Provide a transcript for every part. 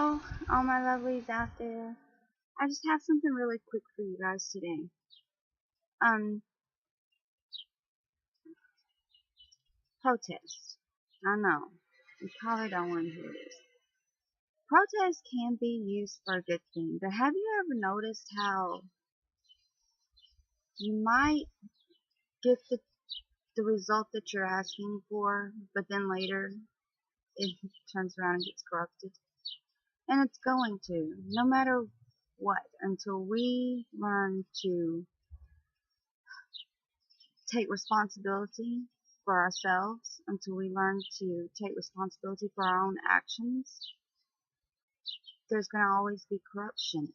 Hello, all my lovelies out there. I just have something really quick for you guys today. Um, protest. I know. You probably don't want to hear this. Protest can be used for a good thing, but have you ever noticed how you might get the result that you're asking for, but then later it turns around and gets corrupted? And it's going to, no matter what, until we learn to take responsibility for ourselves, until we learn to take responsibility for our own actions, there's going to always be corruption.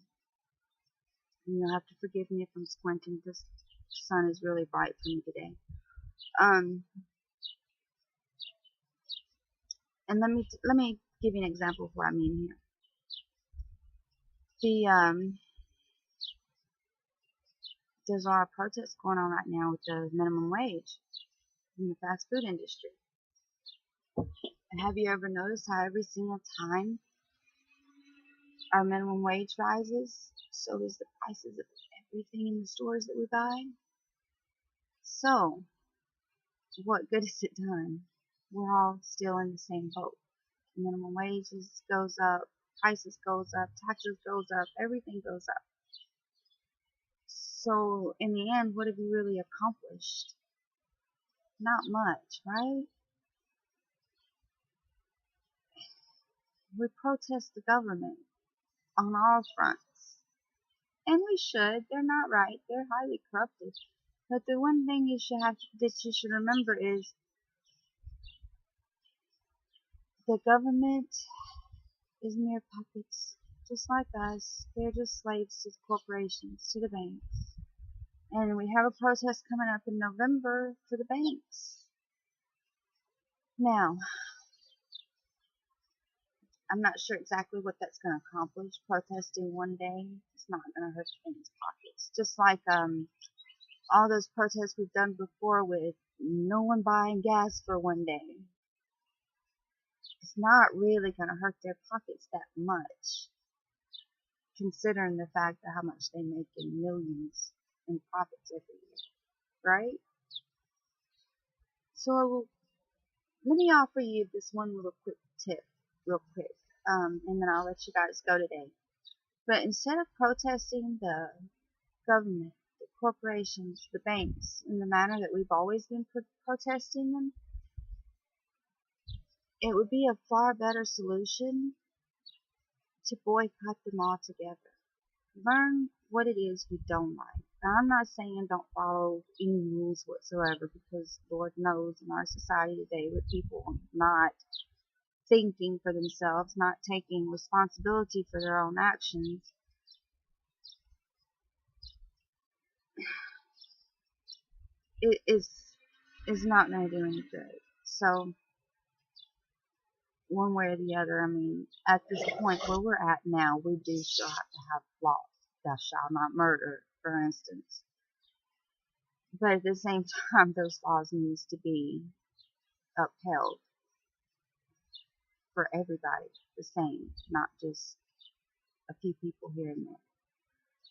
And you'll have to forgive me if I'm squinting. This sun is really bright for me today. And let me give you an example of what I mean here. There's a lot of protests going on right now with the minimum wage in the fast food industry. And have you ever noticed how every single time our minimum wage rises, so does the prices of everything in the stores that we buy? So, what good has it done? We're all still in the same boat. Minimum wages goes up, prices goes up, taxes goes up, everything goes up. So, in the end, what have you really accomplished? Not much, right? We protest the government on all fronts. And we should. They're not right. They're highly corrupted. But the one thing you should remember is the government is mere puppets, just like us. They're just slaves to the corporations, to the banks. And we have a protest coming up in November for the banks. Now, I'm not sure exactly what that's going to accomplish. Protesting one day, it's not going to hurt the bank's pockets. Just like all those protests we've done before with no one buying gas for one day. It's not really going to hurt their pockets that much, considering the fact of how much they make in millions in profits every year, right? So let me offer you this one little quick tip, real quick, and then I'll let you guys go today. But instead of protesting the government, the corporations, the banks, in the manner that we've always been protesting them, it would be a far better solution to boycott them altogether. Learn what it is we don't like. Now, I'm not saying don't follow any rules whatsoever, because Lord knows in our society today with people not thinking for themselves, not taking responsibility for their own actions, it is not going to do any good. So, one way or the other, I mean, at this point where we're at now, we do still have to have laws. Thou shalt not murder, for instance. But at the same time, those laws needs to be upheld for everybody the same, not just a few people here and there.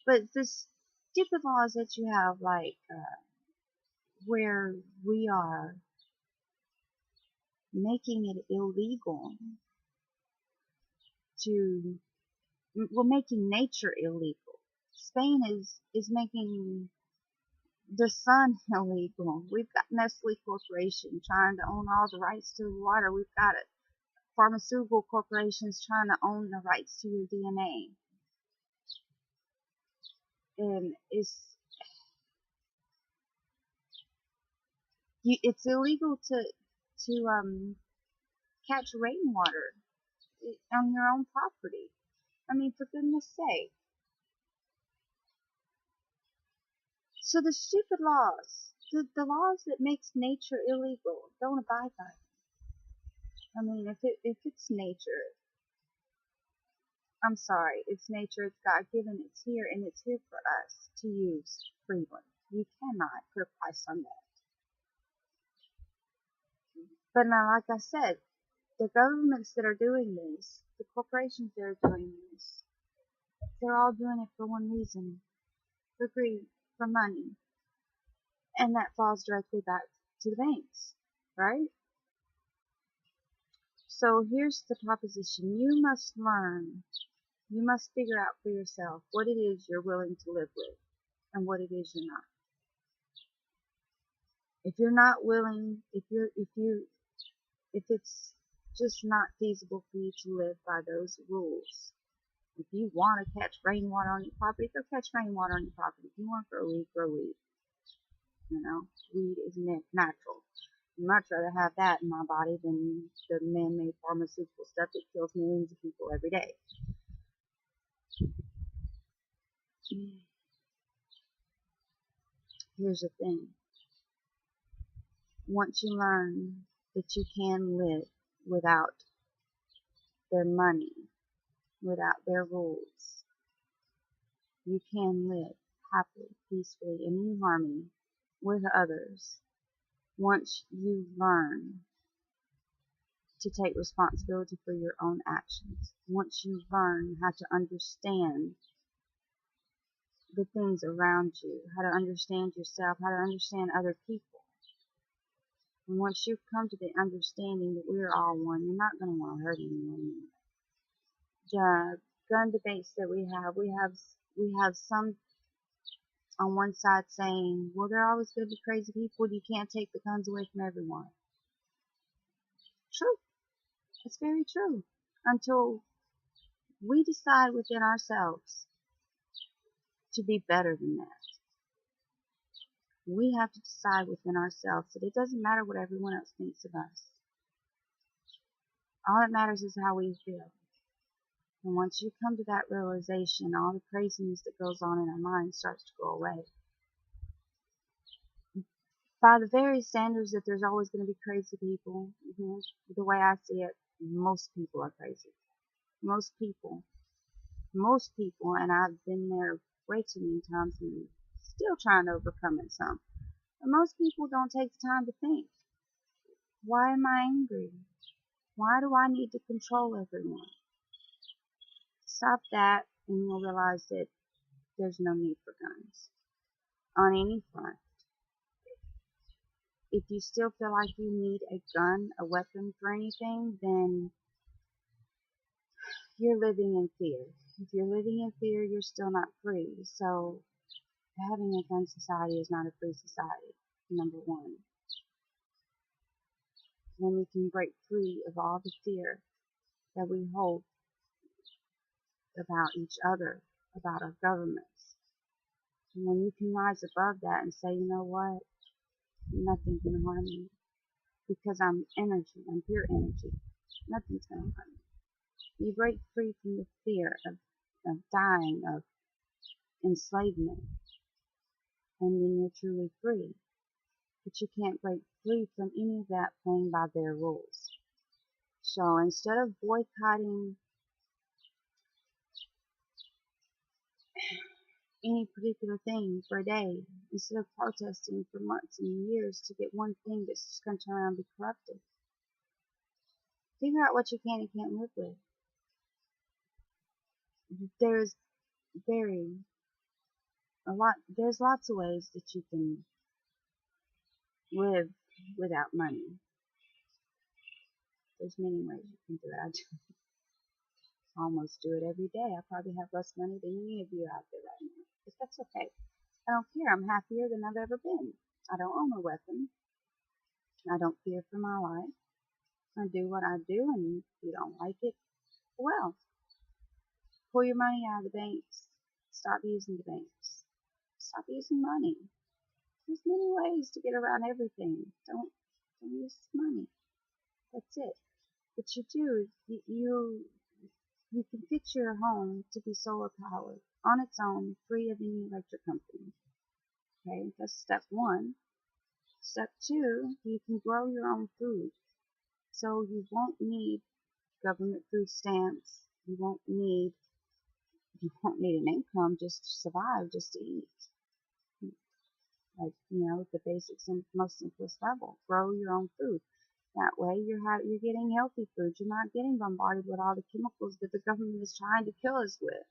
But the stupid laws that you have, like where we are making it illegal we're making nature illegal. Spain is making the sun illegal. We've got Nestle Corporation trying to own all the rights to the water. We've got pharmaceutical corporations trying to own the rights to your DNA. And it's illegal to catch rainwater on your own property. I mean, for goodness sake. So the stupid laws, the laws that makes nature illegal, don't abide by them. I mean, if it's nature, I'm sorry, it's nature, it's God-given, it's here, and it's here for us to use freely. You cannot put a price on that. But now, like I said, the governments that are doing this, the corporations that are doing this, they're all doing it for one reason, for greed, for money. And that falls directly back to the banks, right? So here's the proposition. You must learn, you must figure out for yourself what it is you're willing to live with and what it is you're not. If you're not willing, if it's just not feasible for you to live by those rules, if you want to catch rainwater on your property, go catch rainwater on your property. If you want to grow weed, grow weed. You know, weed is natural. I'd much rather have that in my body than the man-made pharmaceutical stuff that kills millions of people every day. Here's the thing. Once you learn that you can live without their money, without their rules, you can live happily, peacefully, and in harmony with others. Once you learn to take responsibility for your own actions, once you learn how to understand the things around you, how to understand yourself, how to understand other people, and once you come to the understanding that we're all one, you're not going to want to hurt anyone. The gun debates that we have some on one side saying, well, there are always going to be crazy people, you can't take the guns away from everyone. True. It's very true. Until we decide within ourselves to be better than that. We have to decide within ourselves that it doesn't matter what everyone else thinks of us. All that matters is how we feel. And once you come to that realization, all the craziness that goes on in our mind starts to go away. By the very standards that there's always going to be crazy people, the way I see it, most people are crazy. Most people, and I've been there way too many times and still trying to overcome it some. But most people don't take the time to think. Why am I angry? Why do I need to control everyone? Stop that and you'll realize that there's no need for guns on any front. If you still feel like you need a gun, a weapon for anything, then you're living in fear. If you're living in fear, you're still not free. So having a gun society is not a free society, number one. When we can break free of all the fear that we hold about each other, about our governments, and when you can rise above that and say, you know what, nothing can harm me, because I'm energy, I'm pure energy, nothing's going to harm me. You break free from the fear of dying, of enslavement, and then you're truly free. But you can't break free from any of that playing by their rules. So instead of boycotting any particular thing for a day, instead of protesting for months and years to get one thing that's just going to turn around and be corrupted, figure out what you can and can't live with. There's lots of ways that you can live without money. There's many ways you can do it. I almost do it every day. I probably have less money than any of you out there right now. But that's okay. I don't care. I'm happier than I've ever been. I don't own a weapon. I don't fear for my life. I do what I do, and if you don't like it, well, pull your money out of the banks. Stop using the banks. Stop using money. There's many ways to get around everything. Don't use money. That's it. What you do is you can fix your home to be solar powered on its own, free of any electric company. Okay, that's step one. Step two, you can grow your own food. So you won't need government food stamps. You won't need an income just to survive, just to eat. Like, the basic and most simplest level. Grow your own food. That way you're getting healthy food. You're not getting bombarded with all the chemicals that the government is trying to kill us with.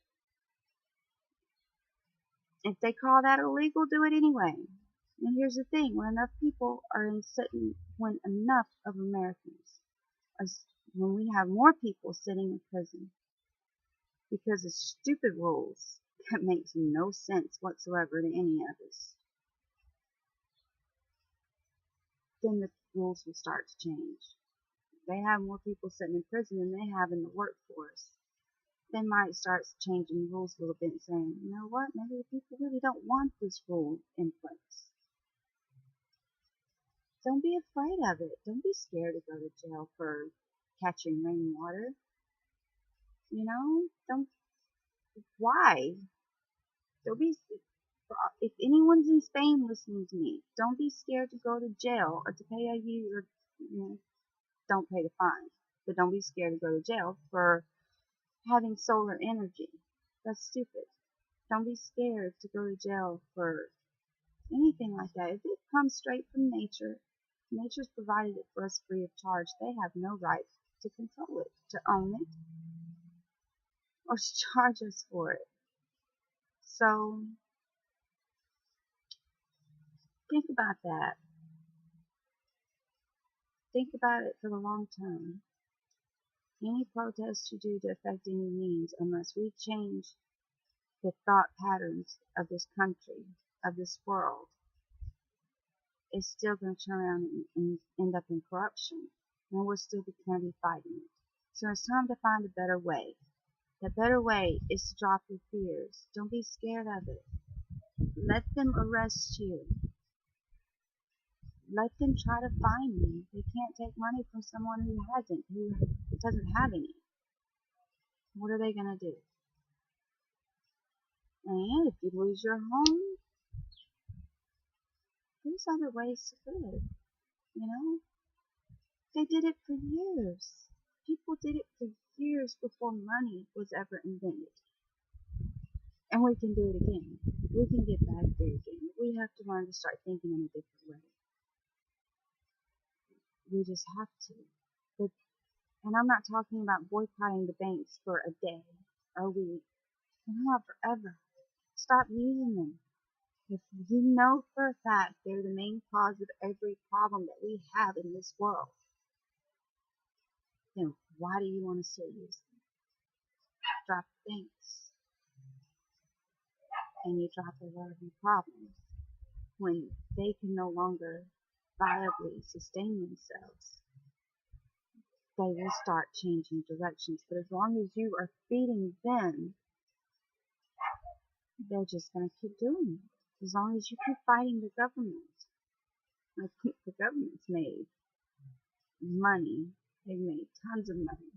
If they call that illegal, do it anyway. And here's the thing, when enough of Americans are, when we have more people sitting in prison because of stupid rules that makes no sense whatsoever to any of us, then the rules will start to change. If they have more people sitting in prison than they have in the workforce, they might start changing the rules a little bit and saying, you know what, maybe the people really don't want this rule in place. Don't be afraid of it. Don't be scared to go to jail for catching rainwater. You know, why? Don't be, if anyone's in Spain listening to me, don't be scared to go to jail or to pay don't pay the fine, but don't be scared to go to jail for having solar energy. That's stupid. Don't be scared to go to jail for anything like that. If it comes straight from nature, nature's provided it for us free of charge. They have no right to control it, to own it, or to charge us for it. So think about that. Think about it for the long term. Any protest you do to affect any means, unless we change the thought patterns of this country, of this world, is still going to turn around and end up in corruption. And we're still going to be fighting it. So it's time to find a better way. The better way is to drop your fears. Don't be scared of it. Let them arrest you. Let them try to find you. They can't take money from someone who doesn't have any. What are they going to do? And if you lose your home, there's other ways to live. You know? They did it for years. People did it for years before money was ever invented. And we can do it again. We can get back there again. We have to learn to start thinking in a different way. We just have to. And I'm not talking about boycotting the banks for a day or a week. Not forever. Stop using them. If you know for a fact they're the main cause of every problem that we have in this world, then why do you want to still use them? Drop the banks. And you drop a lot of your problems when they can no longer viably sustain themselves. They will start changing directions. But as long as you are feeding them, they're just going to keep doing it. As long as you keep fighting the government. I think the government's made money. They've made tons of money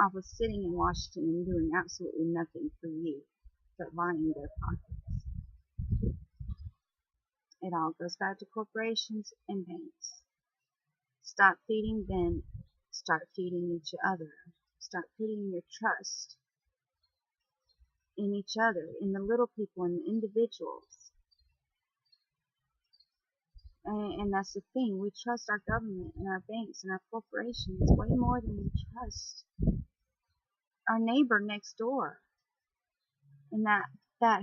off of sitting in Washington and doing absolutely nothing for you but lining their pockets. It all goes back to corporations and banks. Stop feeding them. Start feeding each other. Start putting your trust in each other, in the little people, in the individuals. And that's the thing. We trust our government and our banks and our corporations way more than we trust our neighbor next door. And that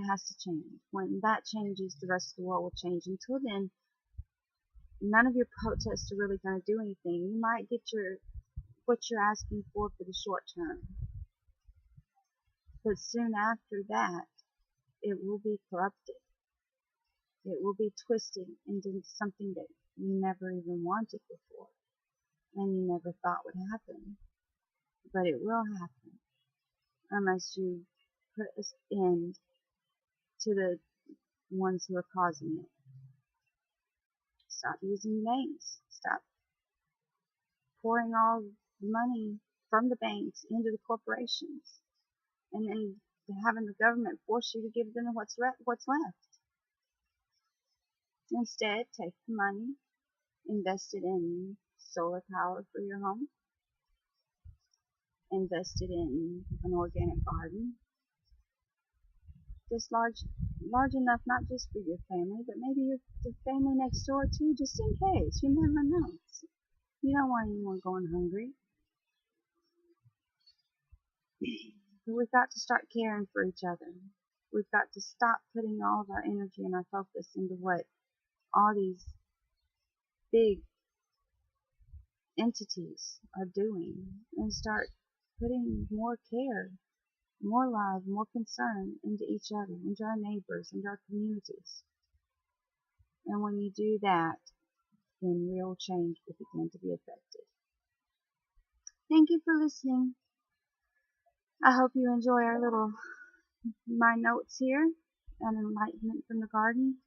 has to change. When that changes, the rest of the world will change. Until then, none of your protests are really going to do anything. You might get what you're asking for the short term. But soon after that, it will be corrupted. It will be twisted into something that you never even wanted before. And you never thought would happen. But it will happen. Unless you put an end to the ones who are causing it. Stop using banks. Stop pouring all the money from the banks into the corporations. And then having the government force you to give them what's left. Instead, take the money, invest it in solar power for your home, invest it in an organic garden, just large enough not just for your family, but maybe the family next door too, just in case. You never know. You don't want anyone going hungry. But we've got to start caring for each other. We've got to stop putting all of our energy and our focus into what all these big entities are doing and start putting more care, more love, more concern into each other, into our neighbors, into our communities. And when you do that, then real change will begin to be effective. Thank you for listening. I hope you enjoy our little my notes here and enlightenment from the garden.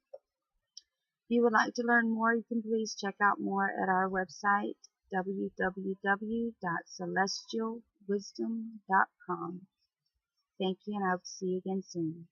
If you would like to learn more, you can please check out more at our website, www.celestialwisdom.com. Thank you, and I hope to see you again soon.